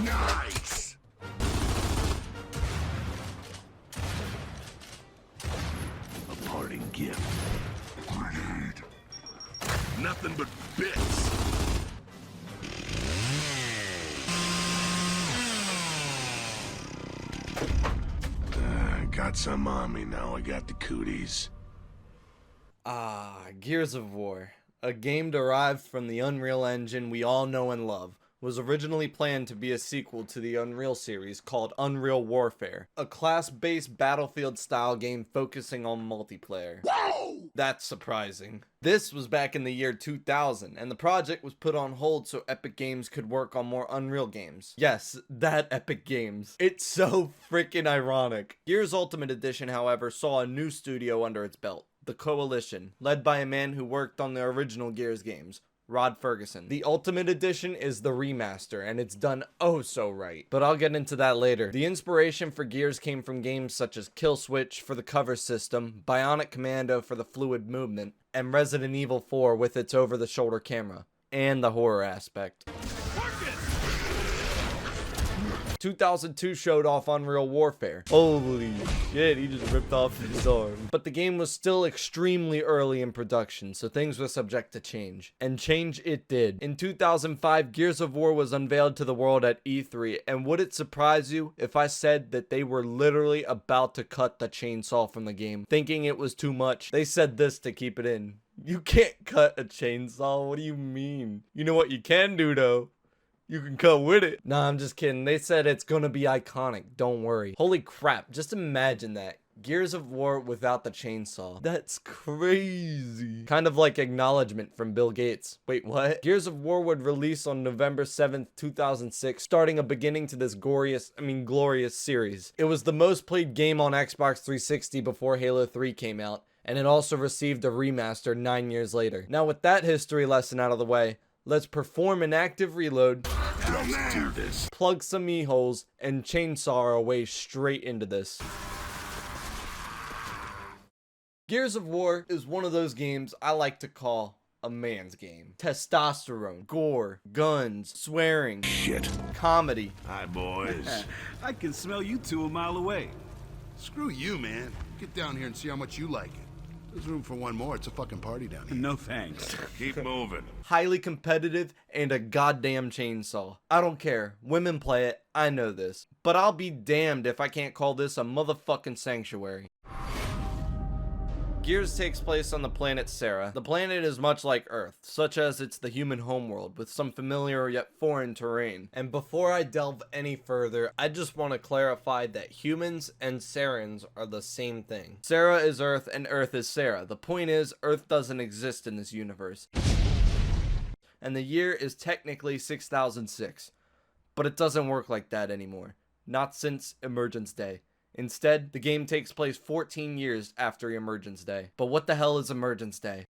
Nice! A parting gift. Grenade. Nothing but bits. Got some on me now. I got the cooties. Gears of War, a game derived from the Unreal Engine we all know and love, was originally planned to be a sequel to the Unreal series called Unreal Warfare, a class-based Battlefield-style game focusing on multiplayer. Whoa! That's surprising. This was back in the year 2000, and the project was put on hold so Epic Games could work on more Unreal games. Yes, that Epic Games. It's so freaking ironic. Gears Ultimate Edition, however, saw a new studio under its belt, the Coalition, led by a man who worked on the original Gears games, Rod Ferguson. The Ultimate Edition is the remaster, and it's done oh so right. But I'll get into that later. The inspiration for Gears came from games such as Kill Switch for the cover system, Bionic Commando for the fluid movement, and Resident Evil 4 with its over-the-shoulder camera, and the horror aspect. 2002 showed off Unreal Warfare. Holy shit, he just ripped off his arm. But the game was still extremely early in production, so things were subject to change. And change it did. In 2005, Gears of War was unveiled to the world at E3, and would it surprise you if I said that they were literally about to cut the chainsaw from the game, thinking it was too much? They said this to keep it in. You can't cut a chainsaw, what do you mean? You know what you can do though? You can cut with it. Nah, I'm just kidding. They said it's gonna be iconic. Don't worry. Holy crap. Just imagine that. Gears of War without the chainsaw. That's crazy. Kind of like acknowledgement from Bill Gates. Wait, what? Gears of War would release on November 7th, 2006, starting a beginning to this glorious series. It was the most played game on Xbox 360 before Halo 3 came out, and it also received a remaster 9 years later. Now with that history lesson out of the way, let's perform an active reload, Let's do this. plug some e-holes, and chainsaw our way straight into this. Gears of War is one of those games I like to call a man's game. Testosterone, gore, guns, swearing, Shit. comedy. Hi, boys. I can smell you two a mile away. Screw you, man. Get down here and see how much you like it. There's room for one more. It's a fucking party down here. No thanks. Keep moving. Highly competitive, and a goddamn chainsaw. I don't care. Women play it. I know this. But I'll be damned if I can't call this a motherfucking sanctuary. Gears takes place on the planet Sera. The planet is much like Earth, such as it's the human homeworld, with some familiar yet foreign terrain. And before I delve any further, I just want to clarify that humans and Serans are the same thing. Sera is Earth and Earth is Sera. The point is, Earth doesn't exist in this universe. And the year is technically 6006. But it doesn't work like that anymore. Not since Emergence Day. Instead, the game takes place 14 years after Emergence Day. But what the hell is Emergence Day?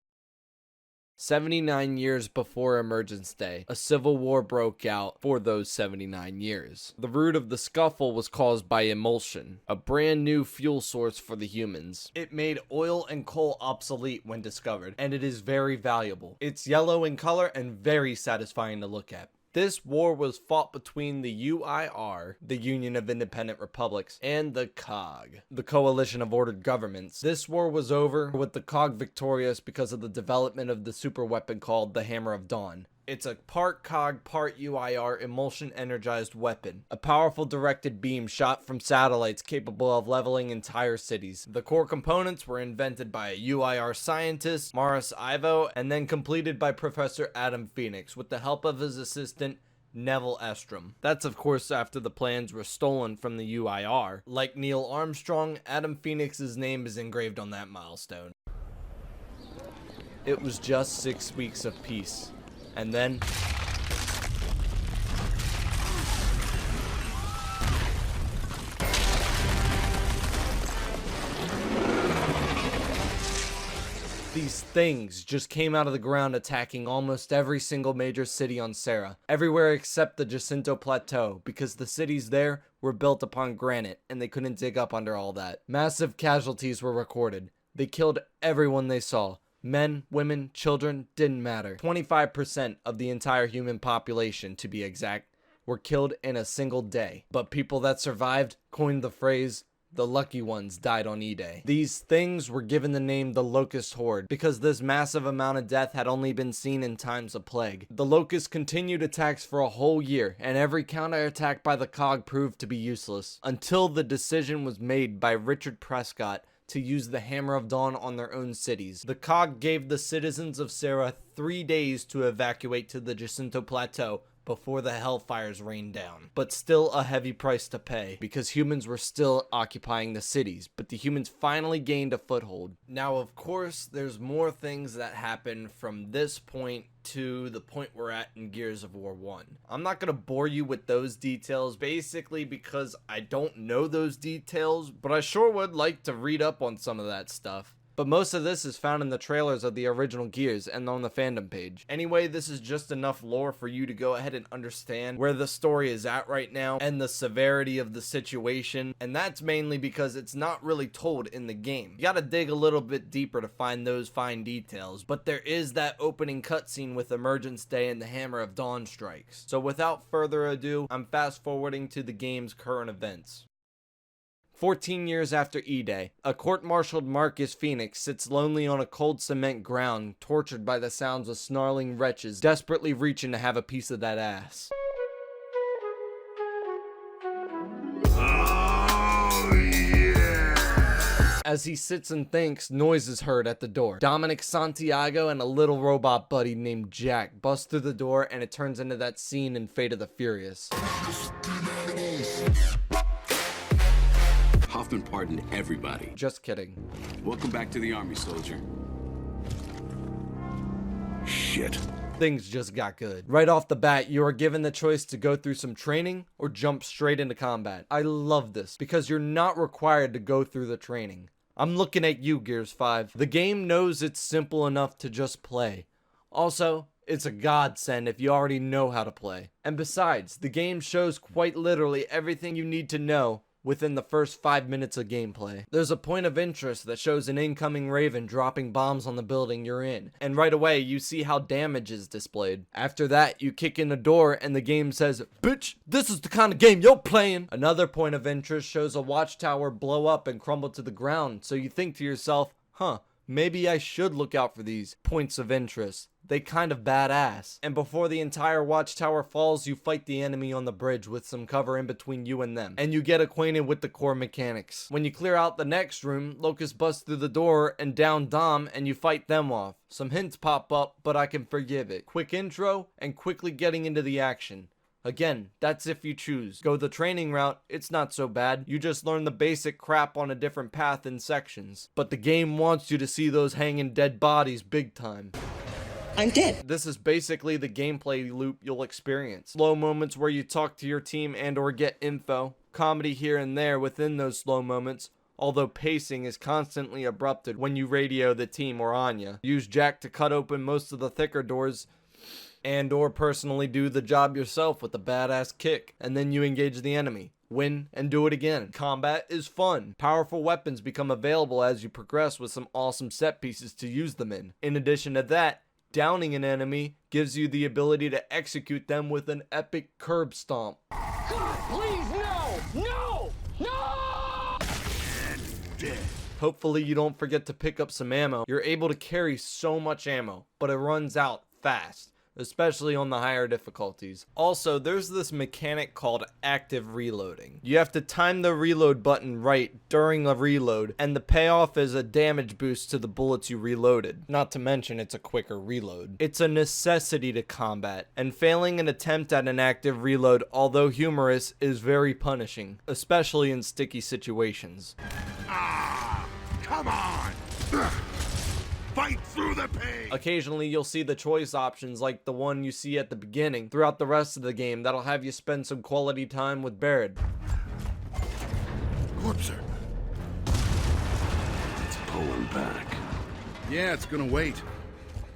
79 years before Emergence Day, a civil war broke out for those 79 years. The root of the scuffle was caused by emulsion, a brand new fuel source for the humans. It made oil and coal obsolete when discovered, and it is very valuable. It's yellow in color and very satisfying to look at. This war was fought between the UIR, the Union of Independent Republics, and the COG, the Coalition of Ordered Governments. This war was over with the COG victorious because of the development of the super weapon called the Hammer of Dawn. It's a part COG, part UIR emulsion-energized weapon. A powerful directed beam shot from satellites capable of leveling entire cities. The core components were invented by a UIR scientist, Morris Ivo, and then completed by Professor Adam Phoenix with the help of his assistant, Neville Estrom. That's of course after the plans were stolen from the UIR. Like Neil Armstrong, Adam Phoenix's name is engraved on that milestone. It was just 6 weeks of peace. And then these things just came out of the ground, attacking almost every single major city on Sera, everywhere except the Jacinto Plateau, because the cities there were built upon granite and they couldn't dig up under all that. Massive casualties were recorded. They killed everyone they saw. Men, women, children, didn't matter. 25% of the entire human population, to be exact, were killed in a single day. But people that survived coined the phrase, "The lucky ones died on E-Day." These things were given the name the Locust Horde because this massive amount of death had only been seen in times of plague. The Locusts continued attacks for a whole year, and every counterattack by the COG proved to be useless, until the decision was made by Richard Prescott to use the Hammer of Dawn on their own cities. The COG gave the citizens of Sarah 3 days to evacuate to the Jacinto Plateau before the hellfires rained down. But still a heavy price to pay, because humans were still occupying the cities, but the humans finally gained a foothold. Now, of course, there's more things that happen from this point to the point we're at in Gears of War 1. I'm not gonna bore you with those details, basically because I don't know those details, but I sure would like to read up on some of that stuff. But most of this is found in the trailers of the original Gears and on the fandom page. Anyway, this is just enough lore for you to go ahead and understand where the story is at right now and the severity of the situation. And that's mainly because it's not really told in the game. You gotta dig a little bit deeper to find those fine details. But there is that opening cutscene with Emergence Day and the Hammer of Dawn strikes. So without further ado, I'm fast forwarding to the game's current events. 14 years after E-Day, a court-martialed Marcus Phoenix sits lonely on a cold cement ground, tortured by the sounds of snarling wretches desperately reaching to have a piece of that ass. Oh, yeah! As he sits and thinks, noise is heard at the door. Dominic Santiago and a little robot buddy named Jack bust through the door, and it turns into that scene in Fate of the Furious. Hoffman pardoned everybody. Just kidding. Welcome back to the army, soldier. Shit. Things just got good. Right off the bat, you are given the choice to go through some training or jump straight into combat. I love this because you're not required to go through the training. I'm looking at you, Gears 5. The game knows it's simple enough to just play. Also, it's a godsend if you already know how to play. And besides, the game shows quite literally everything you need to know within the first 5 minutes of gameplay. There's a point of interest that shows an incoming Raven dropping bombs on the building you're in, and right away you see how damage is displayed. After that, you kick in a door and the game says, "Bitch, this is the kind of game you're playing!" Another point of interest shows a watchtower blow up and crumble to the ground, so you think to yourself, maybe I should look out for these points of interest. They kind of badass. And before the entire watchtower falls, you fight the enemy on the bridge with some cover in between you and them. And you get acquainted with the core mechanics. When you clear out the next room, Locust busts through the door and down Dom, and you fight them off. Some hints pop up, but I can forgive it. Quick intro, and quickly getting into the action. Again, that's if you choose. Go the training route, it's not so bad. You just learn the basic crap on a different path in sections. But the game wants you to see those hanging dead bodies big time. I'm dead. This is basically the gameplay loop you'll experience. Slow moments where you talk to your team and or get info. Comedy here and there within those slow moments, although pacing is constantly abrupted when you radio the team or Anya. Use Jack to cut open most of the thicker doors and or personally do the job yourself with a badass kick. And then you engage the enemy. Win and do it again. Combat is fun. Powerful weapons become available as you progress with some awesome set pieces to use them in. In addition to that, downing an enemy gives you the ability to execute them with an epic curb stomp. God, please, no! No! No! Dead. Hopefully you don't forget to pick up some ammo. You're able to carry so much ammo, but it runs out fast, especially on the higher difficulties. Also, there's this mechanic called active reloading. You have to time the reload button right during a reload, and the payoff is a damage boost to the bullets you reloaded. Not to mention it's a quicker reload. It's a necessity to combat, and failing an attempt at an active reload, although humorous, is very punishing, especially in sticky situations. Come on! Fight through the pain! Occasionally you'll see the choice options like the one you see at the beginning throughout the rest of the game that'll have you spend some quality time with Baird. Corpser. It's pulling back. Yeah, it's gonna wait.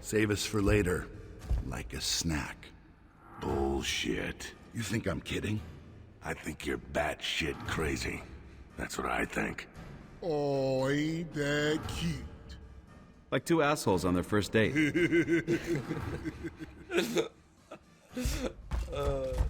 Save us for later. Like a snack. Bullshit. You think I'm kidding? I think you're batshit crazy. That's what I think. Oh, ain't that cute. Like two assholes on their first date.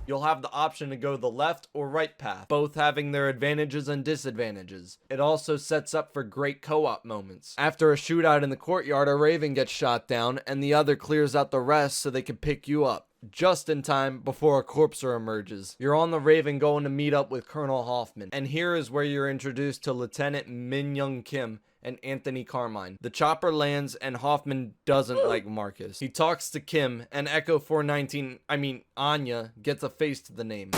You'll have the option to go the left or right path, both having their advantages and disadvantages. It also sets up for great co-op moments. After a shootout in the courtyard, a Raven gets shot down and the other clears out the rest so they can pick you up, just in time before a corpser emerges. You're on the Raven going to meet up with Colonel Hoffman, and here is where you're introduced to Lieutenant Min Young Kim and Anthony Carmine. The chopper lands and Hoffman doesn't like Marcus. He talks to Kim and Echo 419, Anya, gets a face to the name.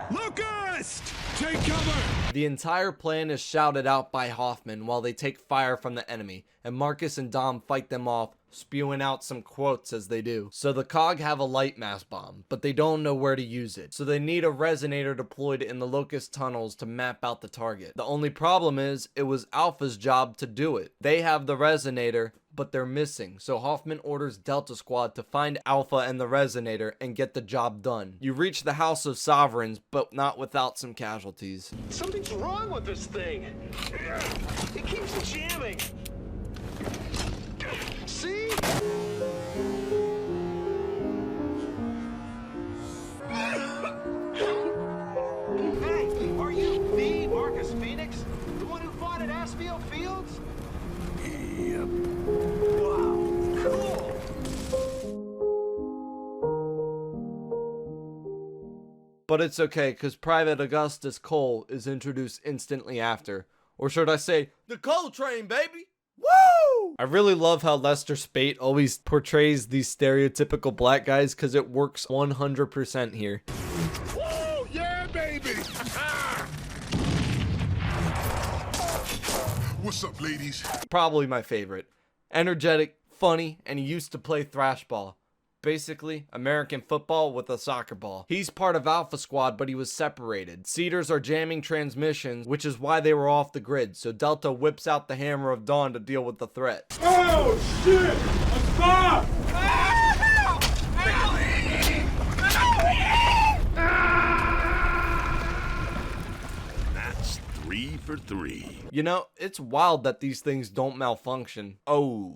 Locust! Take cover! The entire plan is shouted out by Hoffman while they take fire from the enemy, and Marcus and Dom fight them off, spewing out some quotes as they do. So the COG have a light mass bomb, but they don't know where to use it. So they need a resonator deployed in the Locust tunnels to map out the target. The only problem is, it was Alpha's job to do it. They have the resonator, but they're missing. So Hoffman orders Delta Squad to find Alpha and the resonator and get the job done. You reach the House of Sovereigns, but not without some casualties. Something's wrong with this thing. It keeps jamming. See? Hey, are you the Marcus Phoenix? The one who fought at Aspio Fields? Yep. Wow, cool. But it's okay, because Private Augustus Cole is introduced instantly after. Or should I say, the Cole Train, baby! Woo! I really love how Lester Spate always portrays these stereotypical black guys, because it works 100% here. Woo! Yeah, baby! What's up, ladies? Probably my favorite. Energetic, funny, and he used to play thrash ball. Basically, American football with a soccer ball. He's part of Alpha Squad, but he was separated. Cedars are jamming transmissions, which is why they were off the grid, so Delta whips out the Hammer of Dawn to deal with the threat. Oh, shit! Stop! That's 3 for 3. You know, it's wild that these things don't malfunction. Oh,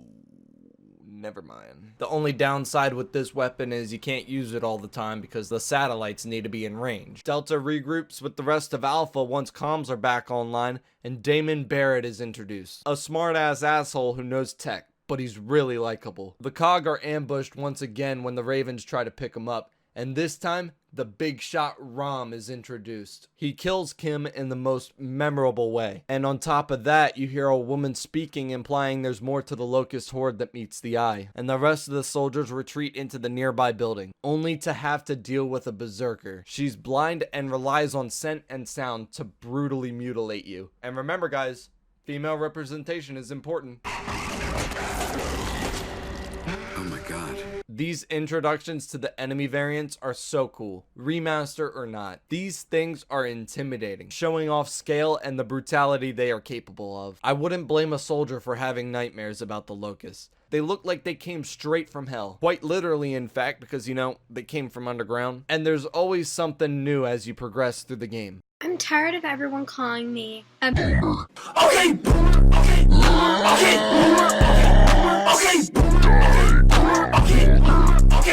never mind. The only downside with this weapon is you can't use it all the time because the satellites need to be in range. Delta regroups with the rest of Alpha once comms are back online, and Damon Barrett is introduced. A smart-ass asshole who knows tech, but he's really likable. The COG are ambushed once again when the Ravens try to pick him up, and this time, the big shot Rom is introduced. He kills Kim in the most memorable way. And on top of that, you hear a woman speaking, implying there's more to the Locust horde that meets the eye. And the rest of the soldiers retreat into the nearby building, only to have to deal with a berserker. She's blind and relies on scent and sound to brutally mutilate you. And remember guys, female representation is important. Oh my god. These introductions to the enemy variants are so cool, remaster or not. These things are intimidating, showing off scale and the brutality they are capable of. I wouldn't blame a soldier for having nightmares about the Locusts. They look like they came straight from hell. Quite literally, in fact, because, you know, they came from underground. And there's always something new as you progress through the game. I'm tired of everyone calling me a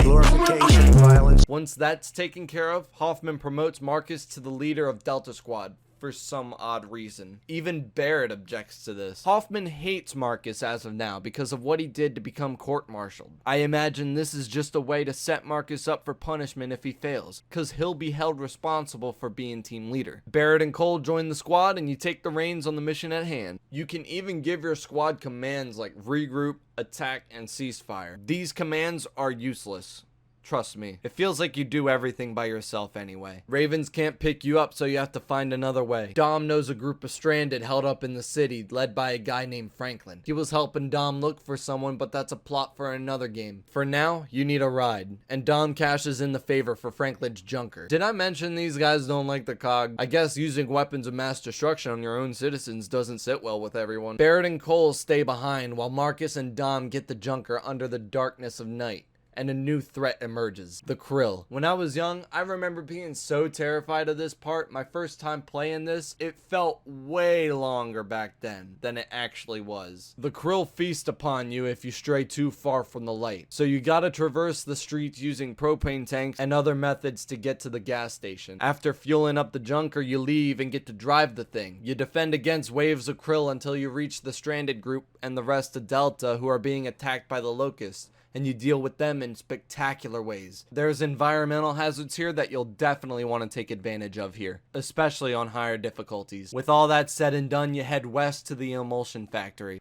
glorification, violence. Once that's taken care of, Hoffman promotes Marcus to the leader of Delta Squad for some odd reason. Even Barrett objects to this. Hoffman hates Marcus as of now because of what he did to become court-martialed. I imagine this is just a way to set Marcus up for punishment if he fails, cause he'll be held responsible for being team leader. Barrett and Cole join the squad and you take the reins on the mission at hand. You can even give your squad commands like regroup, attack, and ceasefire. These commands are useless. Trust me. It feels like you do everything by yourself anyway. Ravens can't pick you up, so you have to find another way. Dom knows a group of stranded held up in the city, led by a guy named Franklin. He was helping Dom look for someone, but that's a plot for another game. For now, you need a ride, and Dom cashes in the favor for Franklin's junker. Did I mention these guys don't like the COG? I guess using weapons of mass destruction on your own citizens doesn't sit well with everyone. Barrett and Cole stay behind, while Marcus and Dom get the junker under the darkness of night. and a new threat emerges, the Krill. When I was young, I remember being so terrified of this part. My first time playing this, it felt way longer back then than it actually was. The Krill feast upon you if you stray too far from the light, so you gotta traverse the streets using propane tanks and other methods to get to the gas station. After fueling up the junker, you leave and get to drive the thing. You defend against waves of Krill until you reach the stranded group and the rest of Delta who are being attacked by the locusts, and you deal with them in spectacular ways. There's environmental hazards here that you'll definitely want to take advantage of here, especially on higher difficulties. With all that said and done, you head west to the emulsion factory.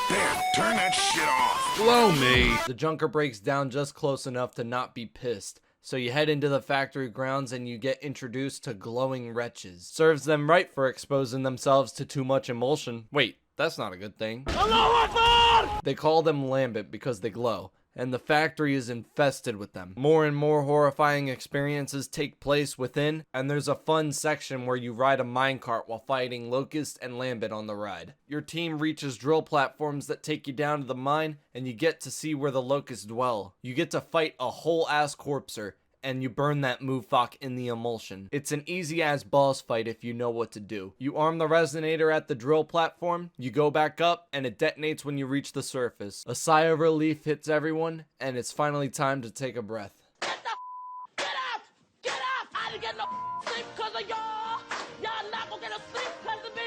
Damn, turn that shit off. Blow me. The junker breaks down just close enough to not be pissed. So you head into the factory grounds and you get introduced to glowing wretches. Serves them right for exposing themselves to too much emulsion. Wait, that's not a good thing. They call them lambent because they glow, and the factory is infested with them. More and more horrifying experiences take place within, and there's a fun section where you ride a minecart while fighting locusts and lambent on the ride. Your team reaches drill platforms that take you down to the mine, and you get to see where the locusts dwell. You get to fight a whole ass corpser, and you burn that moofok in the emulsion. It's an easy ass boss fight if you know what to do. You arm the resonator at the drill platform, you go back up, and it detonates when you reach the surface. A sigh of relief hits everyone, and it's finally time to take a breath. Get up! Get up! I didn't get no sleep because of y'all! Y'all not gonna get no sleep because of me!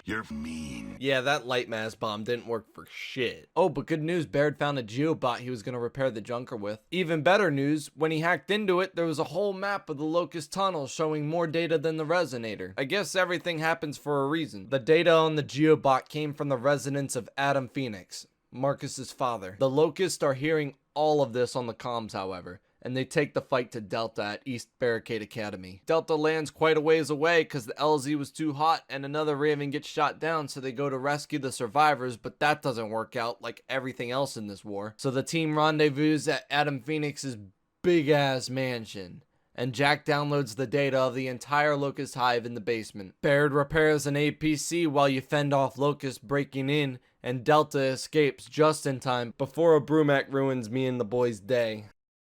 You're mean. Yeah, that light mass bomb didn't work for shit. Oh, but good news, Baird found a geobot he was gonna repair the junker with. Even better news, when he hacked into it, there was a whole map of the locust tunnel showing more data than the resonator. I guess everything happens for a reason. The data on the geobot came from the residence of Adam Phoenix, Marcus's father. The locusts are hearing all of this on the comms, however, and they take the fight to Delta at East Barricade Academy. Delta lands quite a ways away because the LZ was too hot and another Raven gets shot down, so they go to rescue the survivors, but that doesn't work out like everything else in this war. So the team rendezvous at Adam Phoenix's big ass mansion, and Jack downloads the data of the entire Locust Hive in the basement. Baird repairs an APC while you fend off locusts breaking in, and Delta escapes just in time before a Brumac ruins me and the boys' day.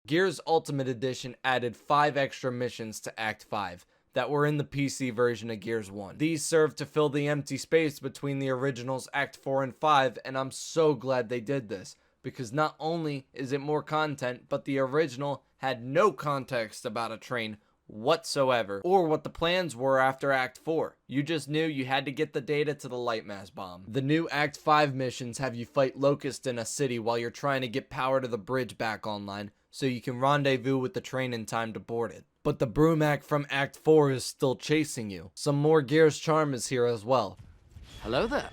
Gears Ultimate Edition added 5 extra missions to Act 5 that were in the PC version of Gears 1. These serve to fill the empty space between the original's Act 4 and 5, and I'm so glad they did this, because not only is it more content, but the original had no context about a train whatsoever, or what the plans were after Act 4. You just knew you had to get the data to the light mass bomb. The new Act 5 missions have you fight locusts in a city while you're trying to get power to the bridge back online, so you can rendezvous with the train in time to board it. But the Brumac from Act 4 is still chasing you. Some more Gears charm is here as well. Hello there.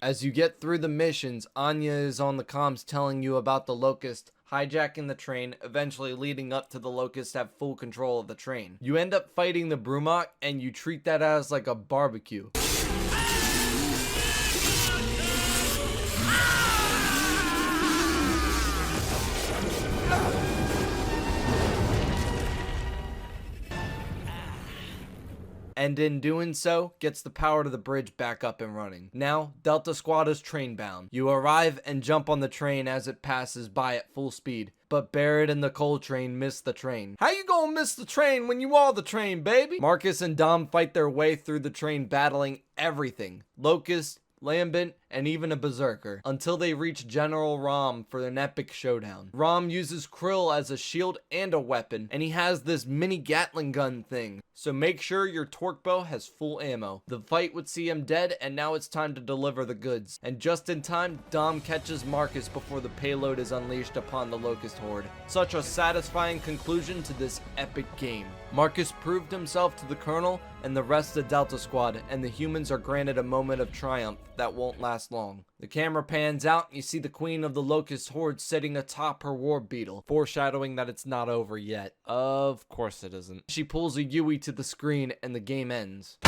As you get through the missions, Anya is on the comms telling you about the Locust hijacking the train, eventually leading up to the Locust have full control of the train. You end up fighting the Brumac, and you treat that as like a barbecue. And in doing so, gets the power to the bridge back up and running. Now, Delta Squad is train bound. You arrive and jump on the train as it passes by at full speed. But Barrett and the coal train miss the train. How you gonna miss the train when you are the train, baby? Marcus and Dom fight their way through the train battling everything. Locust, Lambent, and even a Berserker, until they reach General Rom for an epic showdown. Rom uses Krill as a shield and a weapon, and he has this mini Gatling gun thing, so make sure your torque bow has full ammo. The fight would see him dead, and now it's time to deliver the goods. And just in time, Dom catches Marcus before the payload is unleashed upon the Locust Horde. Such a satisfying conclusion to this epic game. Marcus proved himself to the Colonel and the rest of Delta Squad, and the humans are granted a moment of triumph that won't last long. The camera pans out and you see the Queen of the Locust Horde sitting atop her war beetle, foreshadowing that it's not over yet. Of course it isn't. She pulls a Yui to the screen and the game ends.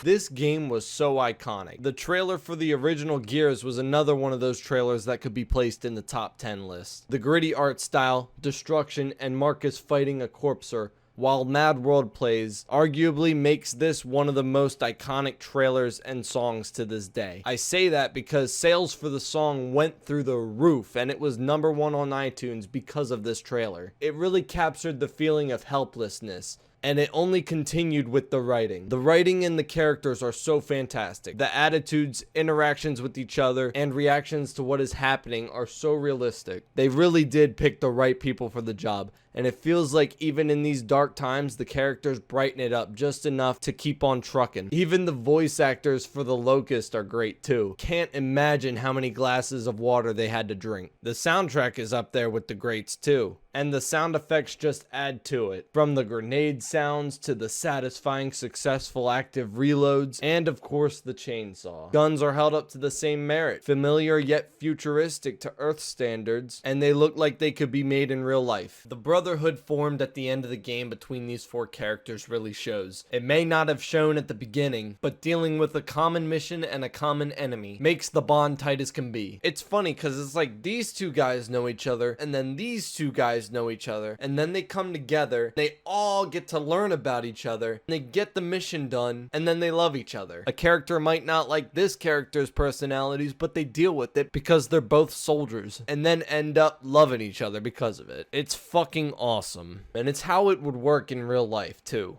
This game was so iconic. The trailer for the original Gears was another one of those trailers that could be placed in the top 10 list. The gritty art style, destruction, and Marcus fighting a corpser while Mad World Plays arguably makes this one of the most iconic trailers and songs to this day. I say that because sales for the song went through the roof, and it was #1 on iTunes because of this trailer. It really captured the feeling of helplessness, and it only continued with the writing. The writing and the characters are so fantastic. The attitudes, interactions with each other, and reactions to what is happening are so realistic. They really did pick the right people for the job, and it feels like even in these dark times, the characters brighten it up just enough to keep on trucking. Even the voice actors for the Locust are great too. Can't imagine how many glasses of water they had to drink. The soundtrack is up there with the greats too, and the sound effects just add to it. From the grenade sounds to the satisfying successful active reloads, and of course the chainsaw. Guns are held up to the same merit, familiar yet futuristic to Earth standards, and they look like they could be made in real life. The brotherhood formed at the end of the game between these four characters really shows. It may not have shown at the beginning, but dealing with a common mission and a common enemy makes the bond tight as can be. It's funny because it's like these two guys know each other, and then these two guys know each other, and then they come together, they all get to learn about each other, and they get the mission done, and then they love each other. A character might not like this character's personalities, but they deal with it because they're both soldiers, and then end up loving each other because of it. It's fucking awesome, and it's how it would work in real life too.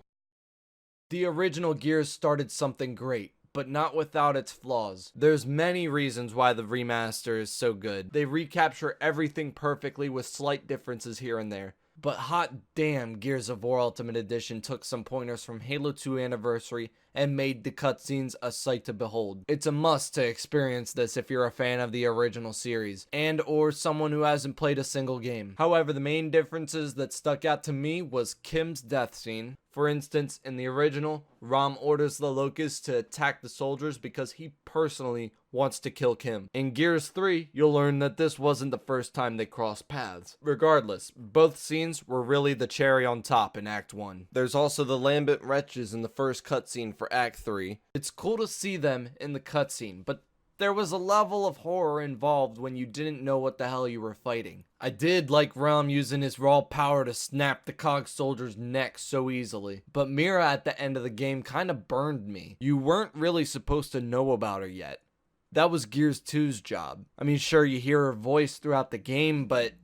The original Gears started something great, but not without its flaws. There's many reasons why the remaster is so good. They recapture everything perfectly with slight differences here and there. But hot damn, Gears of War Ultimate Edition took some pointers from Halo 2 Anniversary and made the cutscenes a sight to behold. It's a must to experience this if you're a fan of the original series, and or someone who hasn't played a single game. However, the main differences that stuck out to me was Kim's death scene. For instance, in the original, Rom orders the Locust to attack the soldiers because he personally wants to kill Kim. In Gears 3, you'll learn that this wasn't the first time they crossed paths. Regardless, both scenes were really the cherry on top in Act 1. There's also the Lambent Wretches in the first cutscene for Act 3. It's cool to see them in the cutscene, but there was a level of horror involved when you didn't know what the hell you were fighting. I did like Rom using his raw power to snap the COG soldier's neck so easily, but Mira at the end of the game kinda burned me. You weren't really supposed to know about her yet. That was Gears 2's job. I mean, sure, you hear her voice throughout the game, but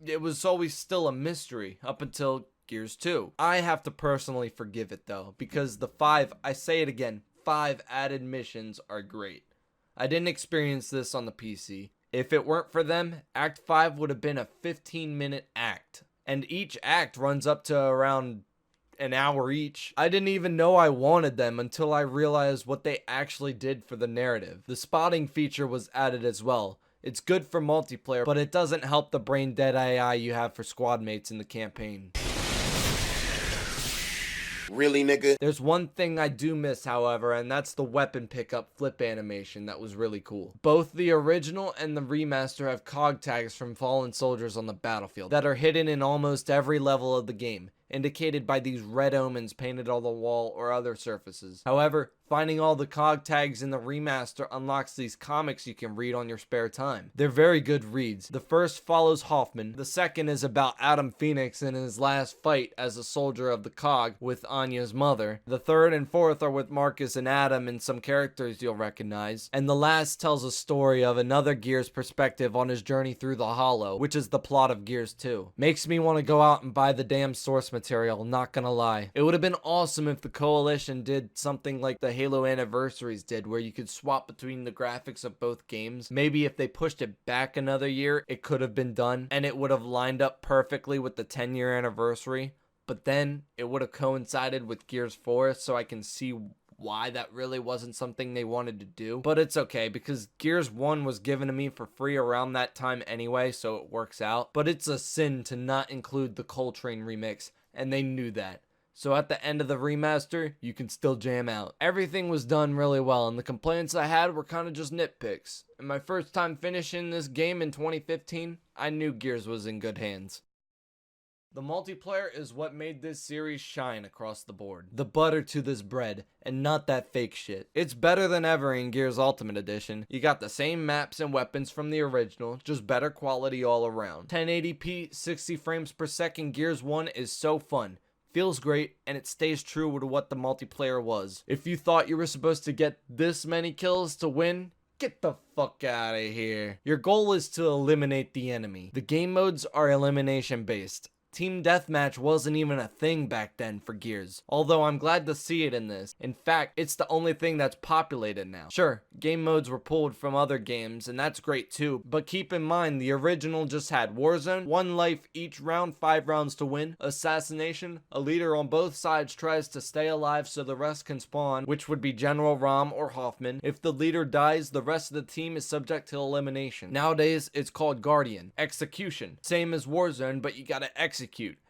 it was always still a mystery up until Gears 2. I have to personally forgive it though, because the 5 added missions are great. I didn't experience this on the PC. If it weren't for them, Act 5 would have been a 15-minute act. And each act runs up to around an hour each. I didn't even know I wanted them until I realized what they actually did for the narrative. The spotting feature was added as well. It's good for multiplayer, but it doesn't help the brain dead AI you have for squad mates in the campaign. Really, nigga? There's one thing I do miss, however, and that's the weapon pickup flip animation that was really cool. Both the original and the remaster have COG tags from fallen soldiers on the battlefield that are hidden in almost every level of the game, indicated by these red omens painted on the wall or other surfaces. However, finding all the COG tags in the remaster unlocks these comics you can read on your spare time. They're very good reads. The first follows Hoffman. The second is about Adam Phoenix in his last fight as a soldier of the COG with Anya's mother. The third and fourth are with Marcus and Adam and some characters you'll recognize. And the last tells a story of another Gears perspective on his journey through the Hollow, which is the plot of Gears 2. Makes me want to go out and buy the damn source material, not gonna lie. It would have been awesome if the Coalition did something like the Halo Anniversaries did, where you could swap between the graphics of both games. Maybe if they pushed it back another year, it could have been done, and it would have lined up perfectly with the 10-year anniversary. But then, it would have coincided with Gears 4, so I can see why that really wasn't something they wanted to do. But it's okay, because Gears 1 was given to me for free around that time anyway, so it works out. But it's a sin to not include the Coltrane remix, and they knew that. So at the end of the remaster, you can still jam out. Everything was done really well, and the complaints I had were kind of just nitpicks. And my first time finishing this game in 2015, I knew Gears was in good hands. The multiplayer is what made this series shine across the board. The butter to this bread, and not that fake shit. It's better than ever in Gears Ultimate Edition. You got the same maps and weapons from the original, just better quality all around. 1080p, 60 frames per second Gears 1 is so fun. feels great, and it stays true to what the multiplayer was. If you thought you were supposed to get this many kills to win, get the fuck out of here. Your goal is to eliminate the enemy. The game modes are elimination based. Team Deathmatch wasn't even a thing back then for Gears, although I'm glad to see it in this. In fact, it's the only thing that's populated now. Sure, game modes were pulled from other games, and that's great too, but keep in mind the original just had Warzone, 1 life each round, 5 rounds to win, assassination, a leader on both sides tries to stay alive so the rest can spawn, which would be General Rom or Hoffman. If the leader dies, the rest of the team is subject to elimination. Nowadays, it's called Guardian. Execution. Same as Warzone, but you gotta execute.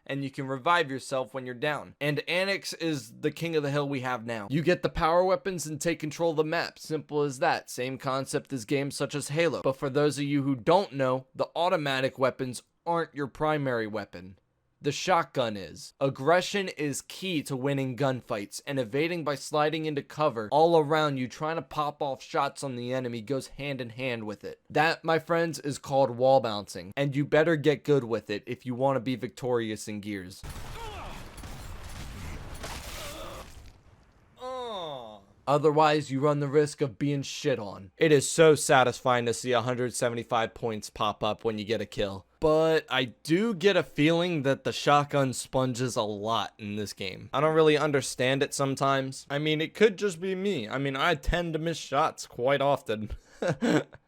And you can revive yourself when you're down. And Annex is the king of the hill we have now. You get the power weapons and take control of the map. Simple as that. Same concept as games such as Halo. But for those of you who don't know, the automatic weapons aren't your primary weapon. The shotgun is. Aggression is key to winning gunfights, and evading by sliding into cover all around you trying to pop off shots on the enemy goes hand in hand with it. That, my friends, is called wall bouncing, and you better get good with it if you want to be victorious in Gears. Otherwise, you run the risk of being shit on. It is so satisfying to see 175 points pop up when you get a kill. But I do get a feeling that the shotgun sponges a lot in this game. I don't really understand it sometimes. I mean, it could just be me. I mean, I tend to miss shots quite often.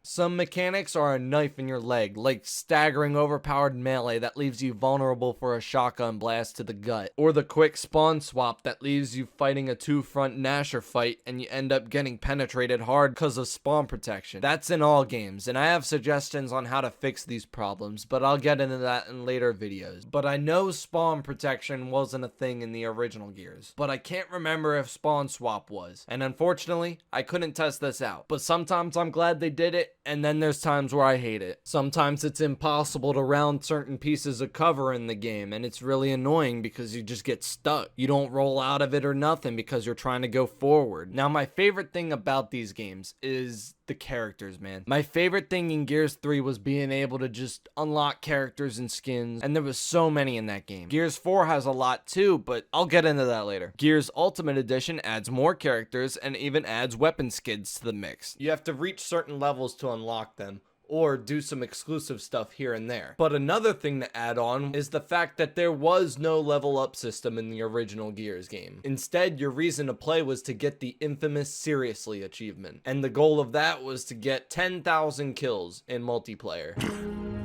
Some mechanics are a knife in your leg, like staggering overpowered melee that leaves you vulnerable for a shotgun blast to the gut, or the quick spawn swap that leaves you fighting a 2-front Nasher fight and you end up getting penetrated hard because of spawn protection. That's in all games, and I have suggestions on how to fix these problems, but I'll get into that in later videos. But I know spawn protection wasn't a thing in the original Gears, but I can't remember if spawn swap was, and unfortunately, I couldn't test this out. But sometimes I'm glad they did it, and then there's times where I hate it. Sometimes it's impossible to round certain pieces of cover in the game, and it's really annoying because you just get stuck. You don't roll out of it or nothing because you're trying to go forward. Now, my favorite thing about these games is the characters, man. My favorite thing in Gears 3 was being able to just unlock characters and skins, and there was so many in that game. Gears 4 has a lot too, but I'll get into that later. Gears Ultimate Edition adds more characters and even adds weapon skins to the mix. You have to reach certain levels to unlock them, or do some exclusive stuff here and there. But another thing to add on is the fact that there was no level up system in the original Gears game. Instead, your reason to play was to get the infamous Seriously achievement, and the goal of that was to get 10,000 kills in multiplayer.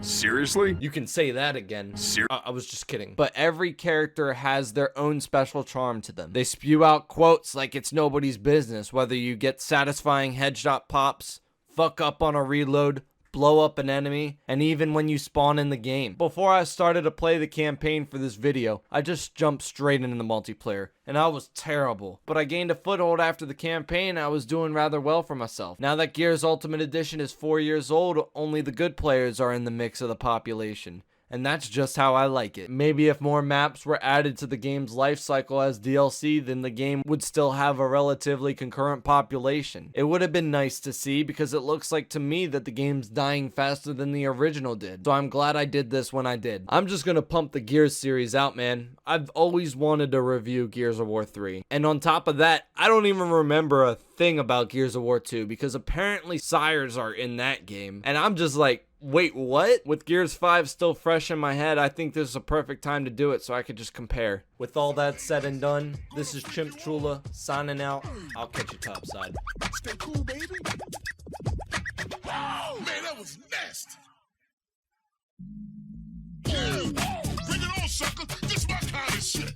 Seriously? You can say that again. I was just kidding. But every character has their own special charm to them. They spew out quotes like it's nobody's business, whether you get satisfying headshot pops, fuck up on a reload, blow up an enemy, and even when you spawn in the game. Before I started to play the campaign for this video, I just jumped straight into the multiplayer, and I was terrible. But I gained a foothold after the campaign, and I was doing rather well for myself. Now that Gears Ultimate Edition is 4 years old, only the good players are in the mix of the population. And that's just how I like it. Maybe if more maps were added to the game's life cycle as DLC, then the game would still have a relatively concurrent population. It would have been nice to see, because it looks like to me that the game's dying faster than the original did. So I'm glad I did this when I did. I'm just gonna pump the Gears series out, man. I've always wanted to review Gears of War 3. And on top of that, I don't even remember a thing about Gears of War 2, because apparently sires are in that game. And I'm just like, wait, what? With Gears 5 still fresh in my head, I think this is a perfect time to do it so I could just compare. With all that said and done, this is Chimpchula signing out. I'll catch you topside. Stay cool, baby. Oh, man, that was nasty. Bring it on, sucker. This is my kind of shit.